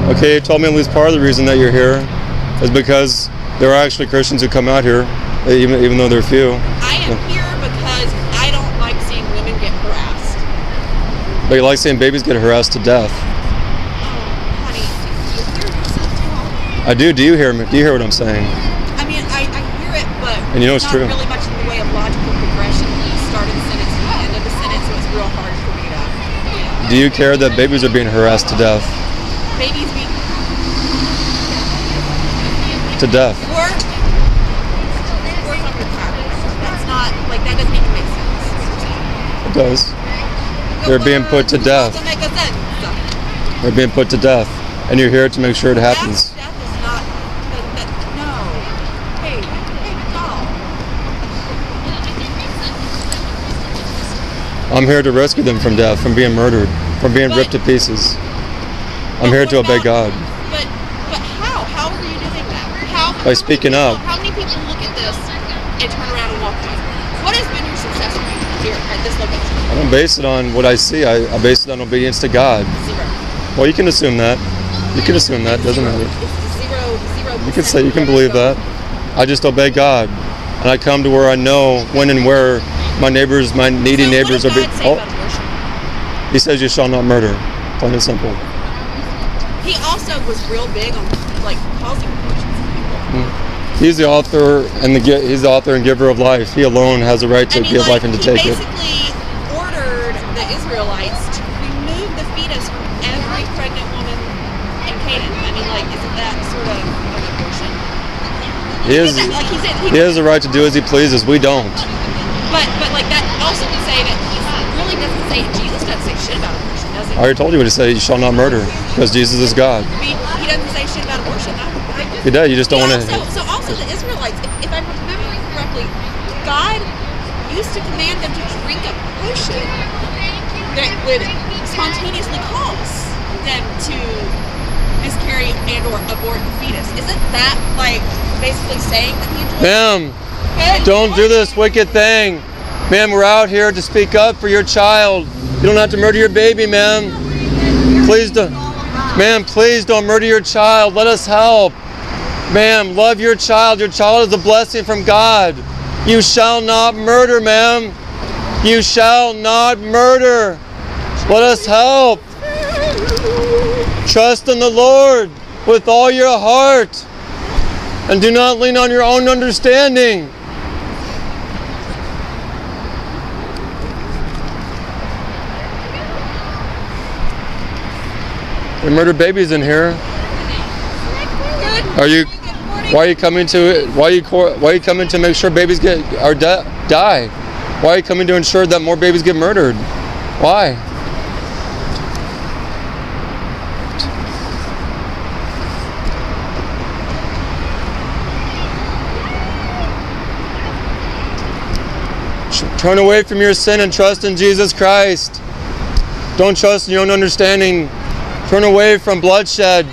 Okay, you told me at least part of the reason that you're here is because there are actually Christians who come out here, even though they're few. I am here because I don't like seeing women get harassed. But you like seeing babies get harassed to death. Oh, honey, do you hear yourself talk? I do. Do you hear me? Do you hear what I'm saying? I mean, I hear it, but and you know it's it's not true. really much in the way of logical progression. You start the sentence to the end of the sentence, so it's real hard for me to, Do you care that babies are being harassed to death? Babies being To death. work on your tires. That's not, like, that doesn't even make sense. It does. They're being put to death. Doesn't make a sense. They're being put to death. And you're here to make sure it happens. Death is not, no. Hey, no. I'm here to rescue them from death, from being murdered, from being ripped to pieces. I'm here to obey God. But how? How are you doing that? By speaking up. How many people look at this and turn around and walk away? What has been your success rate here at this location? I don't base it on what I see. I base it on obedience to God. Zero. Well, you can assume that. You can assume that. Doesn't matter. It's zero. You can say, you can believe that. I just obey God. And I come to where I know when and where my neighbors, my needy neighbors are being... Oh. He says you shall not murder. Plain and simple. He also was real big on, like, causing abortions to people. He's the author and giver of life. He alone has the right to give life and to take it. He basically ordered the Israelites to remove the fetus from every pregnant woman in Canaan. I mean, like, isn't that sort of an abortion? He has the right to do as he pleases. We don't. But like, that also would say that he really doesn't say, Jesus doesn't say shit about abortion, does he? I already told you what he said. You shall not murder, because Jesus is God. He doesn't say shit about abortion. He does. You just don't want to. So also the Israelites, if I'm remembering correctly, God used to command them to drink a potion that would spontaneously cause them to miscarry and or abort the fetus. Isn't that, like, basically saying that he enjoys? Ma'am, don't do this wicked thing. Ma'am, we're out here to speak up for your child. You don't have to murder your baby, ma'am. Please don't. Ma'am, please don't murder your child. Let us help. Ma'am, love your child. Your child is a blessing from God. You shall not murder, ma'am. You shall not murder. Let us help. Trust in the Lord with all your heart. And do not lean on your own understanding. They murdered babies in here. Why are you coming to make sure babies die? Why are you coming to ensure that more babies get murdered? Why? Turn away from your sin and trust in Jesus Christ. Don't trust in your own understanding. Turn away from bloodshed.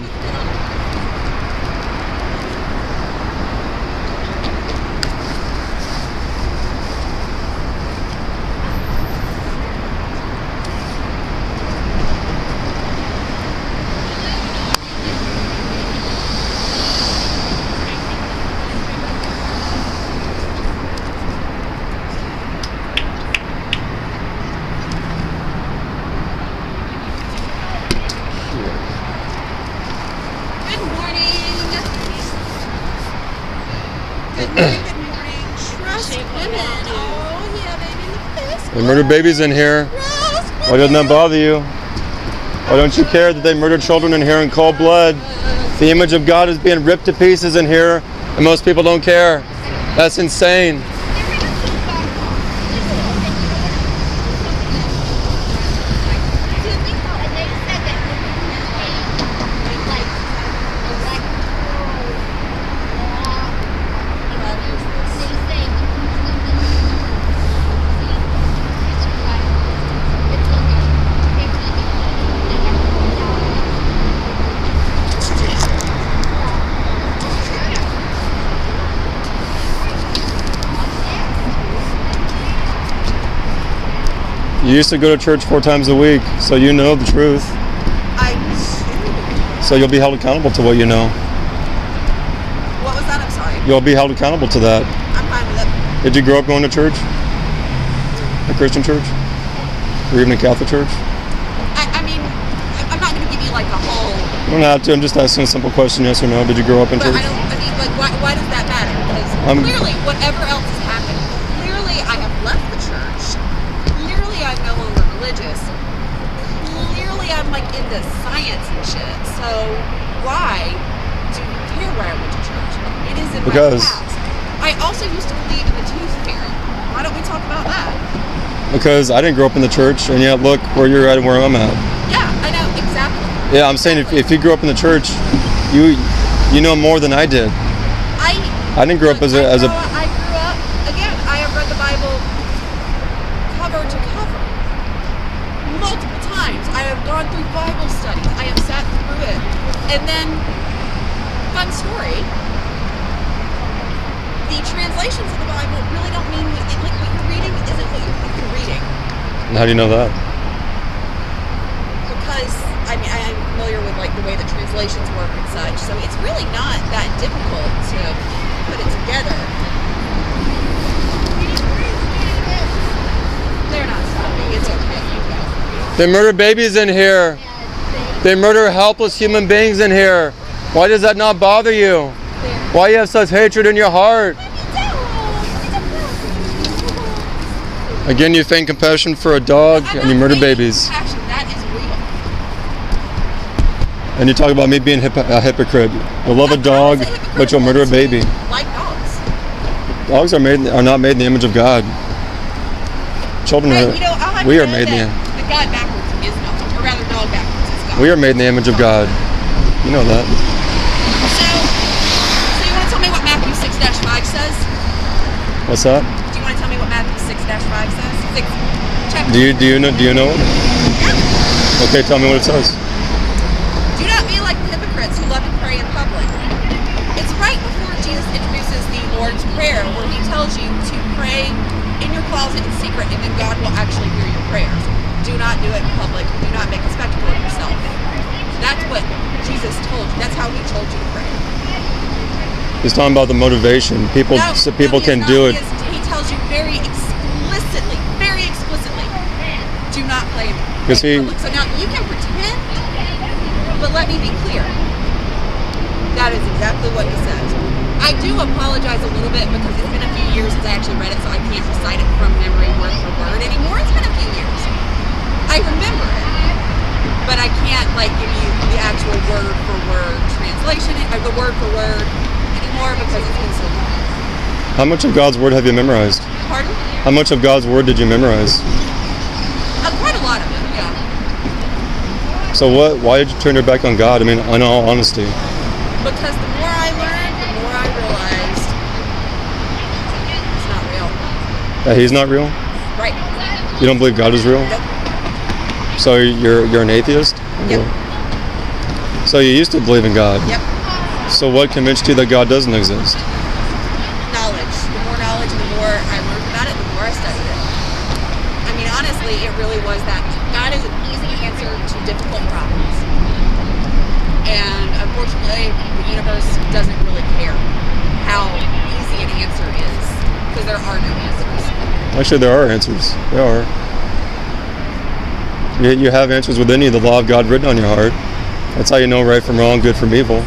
They murdered babies in here. Why doesn't that bother you? Why don't you care that they murdered children in here in cold blood? The image of God is being ripped to pieces in here, and most people don't care. That's insane. You used to go to church 4 times a week, so you know the truth. I do. So you'll be held accountable to what you know. What was that? I'm sorry. You'll be held accountable to that. I'm fine with it. Did you grow up going to church? A Christian church? Or even a Catholic church? I mean, I'm not going to give you like a whole. You don't have to. I'm just asking a simple question, yes or no. Did you grow up in church? I mean, like, why does that matter? Because clearly, whatever else has happened, clearly I have left the church. Clearly I'm no longer religious. Clearly I'm like into science and shit. So why do you care where I went to church? It is in my past. I also used to believe in the tooth fairy. Why don't we talk about that? Because I didn't grow up in the church, and yet look where you're at and where I'm at. Yeah, I know, exactly. Yeah, I'm saying if you grew up in the church, you know more than I did. I didn't grow up as a. I grew up, again, I have read the Bible cover to cover multiple times. I have gone through Bible studies. I have sat through it. And then, fun story, the translations of the Bible really don't mean what you're reading isn't what you think you're reading. And how do you know that? Because I mean I'm familiar with like the way that translations work and such, so it's really not that difficult to put it together. They're not stopping. It's okay. You go. They murder babies in here. They murder helpless human beings in here. Why does that not bother you? Why you have such hatred in your heart? Again, you feign compassion for a dog and you murder babies. Compassion, that is real. And you talk about me being a hypocrite. You'll love a dog, but you'll murder a baby. Like dogs. Dogs are not made in the image of God. Children we are made in the God backwards is no, or rather dog backwards is God. We are made in the image of God. You know that. So you want to tell me what Matthew 6-5 says? What's that? Do you want to tell me what Matthew 6-5 says? Do you know it? Yeah. Okay, tell me what it says. Do not be like the hypocrites who love to pray in public. It's right before Jesus introduces the Lord's Prayer, where he tells you to pray in your closet in secret, and then God will actually hear your prayers. Do not do it in public. Do not make a spectacle of yourself. That's what Jesus told you. That's how he told you to pray. He's talking about the motivation. People can do it. He tells you very explicitly, do not play in public. So now you can pretend, but let me be clear. That is exactly what he says. I do apologize a little bit because it's been a few years since I actually read it, so I can't recite it from memory word for word anymore. It's been a few years. I remember it, but I can't like give you the actual word for word translation, or the word for word anymore because it's been so long. How much of God's word have you memorized? Pardon? How much of God's word did you memorize? Quite a lot of it, yeah. So why did you turn your back on God? I mean, in all honesty. Because the more I learned, the more I realized it's not real. That he's not real? Right. You don't believe God is real? Nope. So you're an atheist? Yep. So you used to believe in God? Yep. So what convinced you that God doesn't exist? Knowledge. The more knowledge, the more I learned about it, the more I studied it. I mean, honestly, it really was that God is an easy answer to difficult problems. And unfortunately, the universe doesn't really care how easy an answer is, because there are no answers. Actually, there are answers. There are. You have answers within you, the law of God written on your heart. That's how you know right from wrong, good from evil.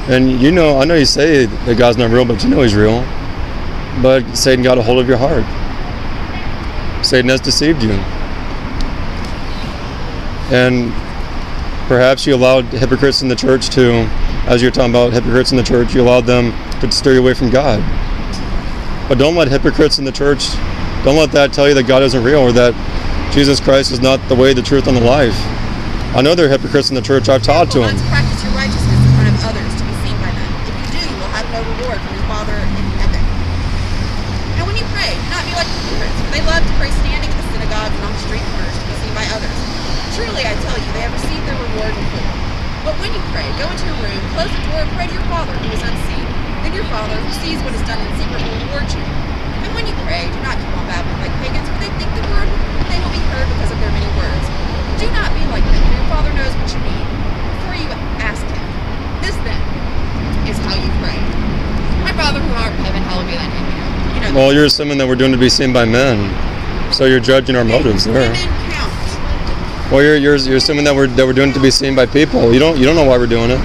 And you know, I know you say that God's not real, but you know he's real. But Satan got a hold of your heart. Satan has deceived you. And perhaps you allowed hypocrites in the church to, as you're talking about hypocrites in the church, you allowed them to steer you away from God. But don't let hypocrites in the church, don't let that tell you that God isn't real or that Jesus Christ is not the way, the truth, and the life. I know there are hypocrites in the church. I've taught to them. Practice your righteousness in front of others to be seen by them. If you do, you will have no reward from your Father in heaven. And when you pray, do not be like the hypocrites, for they love to pray standing in the synagogues and on the street corners to be seen by others. Truly, I tell you, they have received their reward in full. But when you pray, go into your room, close the door, and pray to your Father who is unseen. Then your Father, who sees what is done in secret, will reward you. And when you pray, do not keep on babbling like pagans, for they think they will be heard because of their many words. Do not be like them, for your Father knows what you You know, Well, you're assuming that we're doing it to be seen by men, so you're judging our motives there. women count. Well, you're assuming that we're doing it to be seen by people. You don't know why we're doing it.